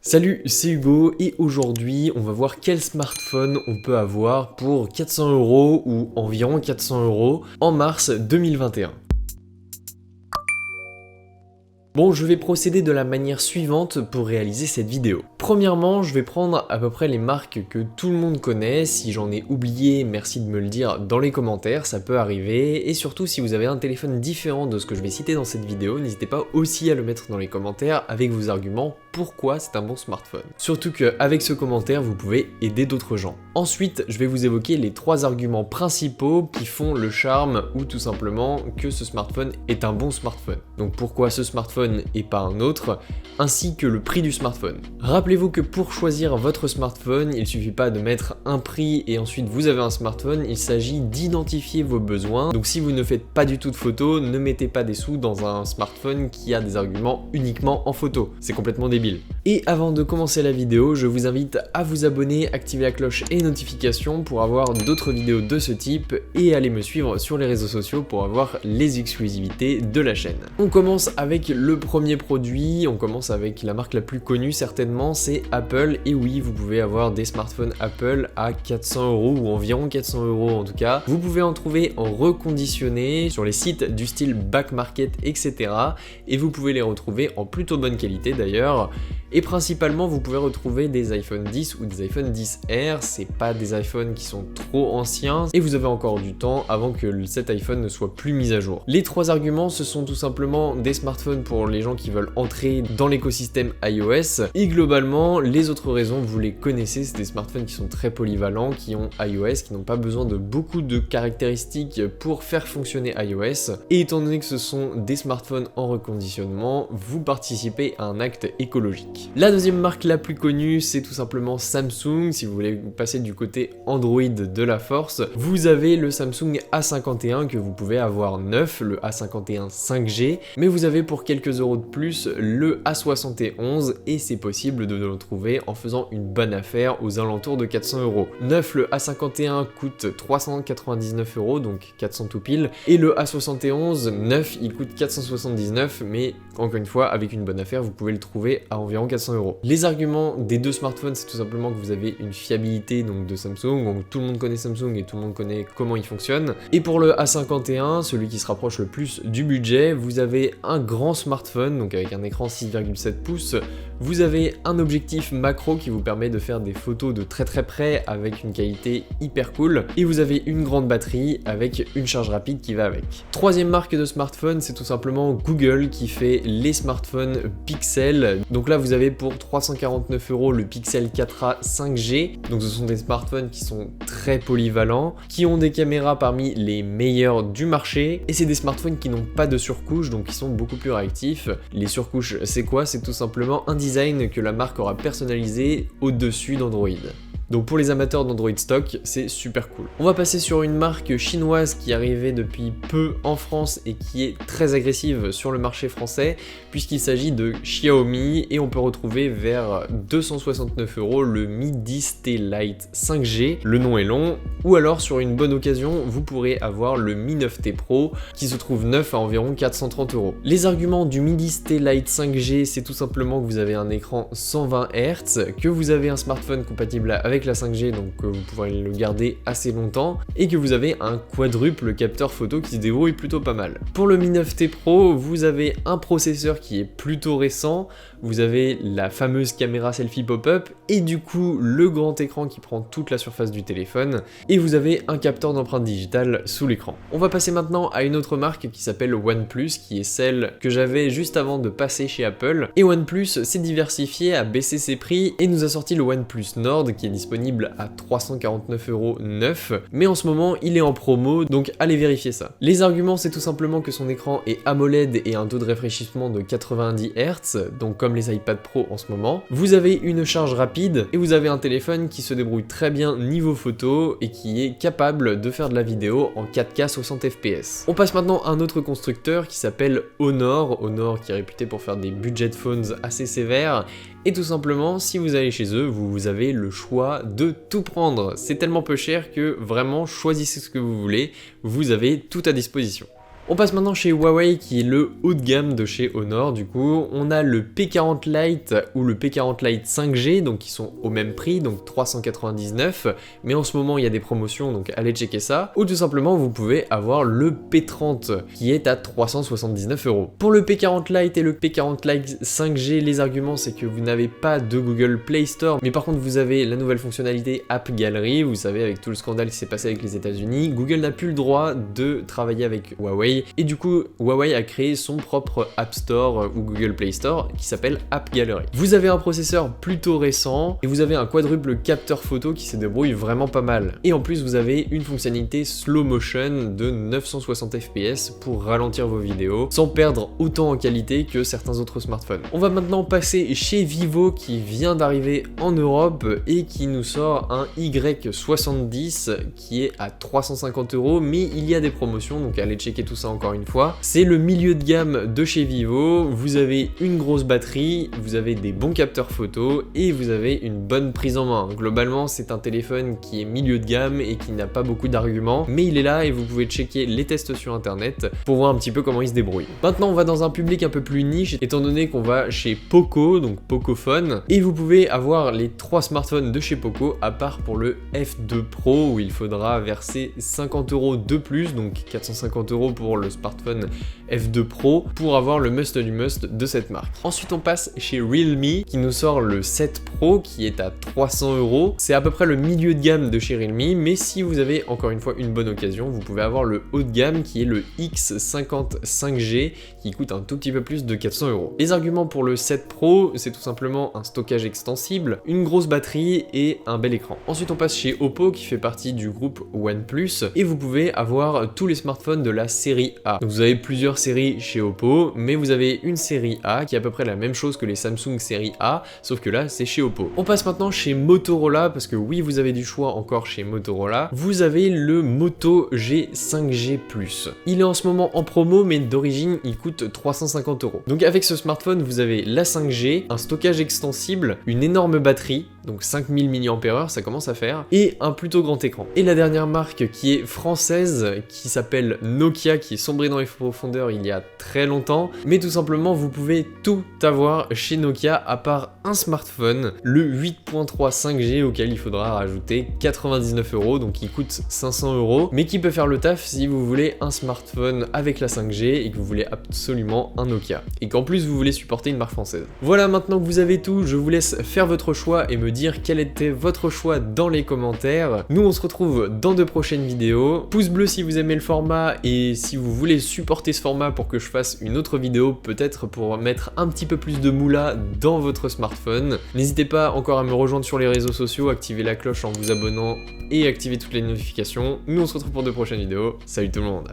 Salut, c'est Hugo et aujourd'hui on va voir quel smartphone on peut avoir pour 400 € ou environ 400 € en mars 2021. Bon, je vais procéder de la manière suivante pour réaliser cette vidéo. Premièrement, je vais prendre à peu près les marques que tout le monde connaît. Si j'en ai oublié, merci de me le dire dans les commentaires, ça peut arriver. Et surtout, si vous avez un téléphone différent de ce que je vais citer dans cette vidéo, n'hésitez pas aussi à le mettre dans les commentaires avec vos arguments pourquoi c'est un bon smartphone. Surtout qu'avec ce commentaire, vous pouvez aider d'autres gens. Ensuite, je vais vous évoquer les 3 arguments principaux qui font le charme ou tout simplement que ce smartphone est un bon smartphone. Donc pourquoi ce smartphone et pas un autre, ainsi que le prix du smartphone. Rappelez-vous que pour choisir votre smartphone, il suffit pas de mettre un prix et ensuite vous avez un smartphone, il s'agit d'identifier vos besoins. Donc si vous ne faites pas du tout de photos, ne mettez pas des sous dans un smartphone qui a des arguments uniquement en photo. C'est complètement débile. Et avant de commencer la vidéo, je vous invite à vous abonner, activer la cloche et notifications pour avoir d'autres vidéos de ce type et aller me suivre sur les réseaux sociaux pour avoir les exclusivités de la chaîne. On commence avec le premier produit, on commence avec la marque la plus connue certainement, c'est Apple. Et oui, vous pouvez avoir des smartphones Apple à 400 € ou environ 400 € en tout cas. Vous pouvez en trouver en reconditionné sur les sites du style Back Market, etc. Et vous pouvez les retrouver en plutôt bonne qualité d'ailleurs. Et principalement, vous pouvez retrouver des iPhone 10 ou des iPhone 10R, c'est pas des iPhones qui sont trop anciens et vous avez encore du temps avant que cet iPhone ne soit plus mis à jour. Les 3 arguments, ce sont tout simplement des smartphones pour les gens qui veulent entrer dans l'écosystème iOS et globalement, les autres raisons, vous les connaissez, c'est des smartphones qui sont très polyvalents, qui ont iOS, qui n'ont pas besoin de beaucoup de caractéristiques pour faire fonctionner iOS. Et étant donné que ce sont des smartphones en reconditionnement, vous participez à un acte écologique. La deuxième marque la plus connue, c'est tout simplement Samsung. Si vous voulez passer du côté Android de la force, vous avez le Samsung A51 que vous pouvez avoir neuf, le A51 5G, mais vous avez pour quelques euros de plus le A71 et c'est possible de le trouver en faisant une bonne affaire aux alentours de 400 €. Neuf, le A51 coûte 399 €, donc 400 tout pile, et le A71 neuf, il coûte 479, mais encore une fois, avec une bonne affaire, vous pouvez le trouver à environ 400 €. Les arguments des deux smartphones, c'est tout simplement que vous avez une fiabilité donc de Samsung, donc tout le monde connaît Samsung et tout le monde connaît comment il fonctionne. Et pour le A51, celui qui se rapproche le plus du budget, vous avez un grand smartphone, donc avec un écran 6,7 pouces, vous avez un objectif macro qui vous permet de faire des photos de très près avec une qualité hyper cool, et vous avez une grande batterie avec une charge rapide qui va avec. Troisième marque de smartphone, c'est tout simplement Google qui fait les smartphones Pixel. Donc là vous avez pour 349 € le Pixel 4a 5G, donc ce sont des smartphones qui sont très polyvalents, qui ont des caméras parmi les meilleures du marché, et c'est des smartphones qui n'ont pas de surcouche, donc qui sont beaucoup plus réactifs. Les surcouches, c'est quoi? C'est tout simplement un design que la marque aura personnalisé au-dessus d'Android. Donc pour les amateurs d'Android stock, c'est super cool. On va passer sur une marque chinoise qui est arrivée depuis peu en France et qui est très agressive sur le marché français, puisqu'il s'agit de Xiaomi, et on peut retrouver vers 269 € le Mi 10T Lite 5G, le nom est long, ou alors sur une bonne occasion, vous pourrez avoir le Mi 9T Pro qui se trouve neuf à environ 430 €. Les arguments du Mi 10T Lite 5G, c'est tout simplement que vous avez un écran 120 Hz, que vous avez un smartphone compatible avec la 5G, donc vous pourrez le garder assez longtemps, et que vous avez un quadruple capteur photo qui se débrouille plutôt pas mal. Pour le Mi 9T Pro, vous avez un processeur qui est plutôt récent, vous avez la fameuse caméra selfie pop-up, et du coup le grand écran qui prend toute la surface du téléphone, et vous avez un capteur d'empreinte digitale sous l'écran. On va passer maintenant à une autre marque qui s'appelle OnePlus, qui est celle que j'avais juste avant de passer chez Apple, et OnePlus s'est diversifié, a baissé ses prix, et nous a sorti le OnePlus Nord qui est disponible à 349 € neuf, mais en ce moment il est en promo, donc allez vérifier ça. Les arguments, c'est tout simplement que son écran est AMOLED et un taux de rafraîchissement de 90 Hz, donc comme les iPad Pro en ce moment. Vous avez une charge rapide et vous avez un téléphone qui se débrouille très bien niveau photo et qui est capable de faire de la vidéo en 4K 60 fps. On passe maintenant à un autre constructeur qui s'appelle Honor, Honor qui est réputé pour faire des budget phones assez sévères. Et tout simplement, si vous allez chez eux, vous avez le choix de tout prendre. C'est tellement peu cher que vraiment choisissez ce que vous voulez, vous avez tout à disposition. On passe maintenant chez Huawei qui est le haut de gamme de chez Honor. Du coup, on a le P40 Lite ou le P40 Lite 5G, donc qui sont au même prix, donc 399, mais en ce moment il y a des promotions, donc allez checker ça. Ou tout simplement vous pouvez avoir le P30 qui est à 379 €. Pour le P40 Lite et le P40 Lite 5G, les arguments c'est que vous n'avez pas de Google Play Store, mais par contre vous avez la nouvelle fonctionnalité App Gallery. Vous savez, avec tout le scandale qui s'est passé avec les États-Unis, Google n'a plus le droit de travailler avec Huawei, et du coup Huawei a créé son propre App Store ou Google Play Store qui s'appelle App Gallery. Vous avez un processeur plutôt récent et vous avez un quadruple capteur photo qui se débrouille vraiment pas mal. Et en plus vous avez une fonctionnalité slow motion de 960 fps pour ralentir vos vidéos sans perdre autant en qualité que certains autres smartphones. On va maintenant passer chez Vivo qui vient d'arriver en Europe et qui nous sort un Y70 qui est à 350 €, mais il y a des promotions, donc allez checker tout ça encore une fois. C'est le milieu de gamme de chez Vivo. Vous avez une grosse batterie, vous avez des bons capteurs photo et vous avez une bonne prise en main. Globalement, c'est un téléphone qui est milieu de gamme et qui n'a pas beaucoup d'arguments, mais il est là et vous pouvez checker les tests sur internet pour voir un petit peu comment il se débrouille. Maintenant, on va dans un public un peu plus niche, étant donné qu'on va chez Poco, donc Pocophone, et vous pouvez avoir les 3 smartphones de chez Poco, à part pour le F2 Pro où il faudra verser 50 € de plus, donc 450 € pour le smartphone F2 Pro, pour avoir le must du must de cette marque. Ensuite, on passe chez Realme qui nous sort le 7 Pro qui est à 300 €. C'est à peu près le milieu de gamme de chez Realme, mais si vous avez encore une fois une bonne occasion, vous pouvez avoir le haut de gamme qui est le X50 5G qui coûte un tout petit peu plus de 400 €. Les arguments pour le 7 Pro, c'est tout simplement un stockage extensible, une grosse batterie et un bel écran. Ensuite, on passe chez Oppo qui fait partie du groupe OnePlus et vous pouvez avoir tous les smartphones de la série A. Donc vous avez plusieurs séries chez Oppo, mais vous avez une série A qui est à peu près la même chose que les Samsung série A, sauf que là c'est chez Oppo. On passe maintenant chez Motorola, parce que oui, vous avez du choix encore chez Motorola. Vous avez le Moto G 5G Plus. Il est en ce moment en promo, mais d'origine il coûte 350 €. Donc avec ce smartphone, vous avez la 5G, un stockage extensible, une énorme batterie, donc 5000 mAh, ça commence à faire, et un plutôt grand écran. Et la dernière marque qui est française, qui s'appelle Nokia, qui est sombrée dans les profondeurs il y a très longtemps, mais tout simplement vous pouvez tout avoir chez Nokia à part un smartphone, le 8.3 5G auquel il faudra rajouter 99 €, donc il coûte 500 €, mais qui peut faire le taf si vous voulez un smartphone avec la 5G et que vous voulez absolument un Nokia, et qu'en plus vous voulez supporter une marque française. Voilà, maintenant que vous avez tout, je vous laisse faire votre choix et me dire quel était votre choix dans les commentaires. Nous on se retrouve dans de prochaines vidéos. Pouce bleu si vous aimez le format et si vous voulez supporter ce format pour que je fasse une autre vidéo, peut-être pour mettre un petit peu plus de moula dans votre smartphone. N'hésitez pas encore à me rejoindre sur les réseaux sociaux, activez la cloche en vous abonnant et activez toutes les notifications. Nous on se retrouve pour de prochaines vidéos. Salut tout le monde!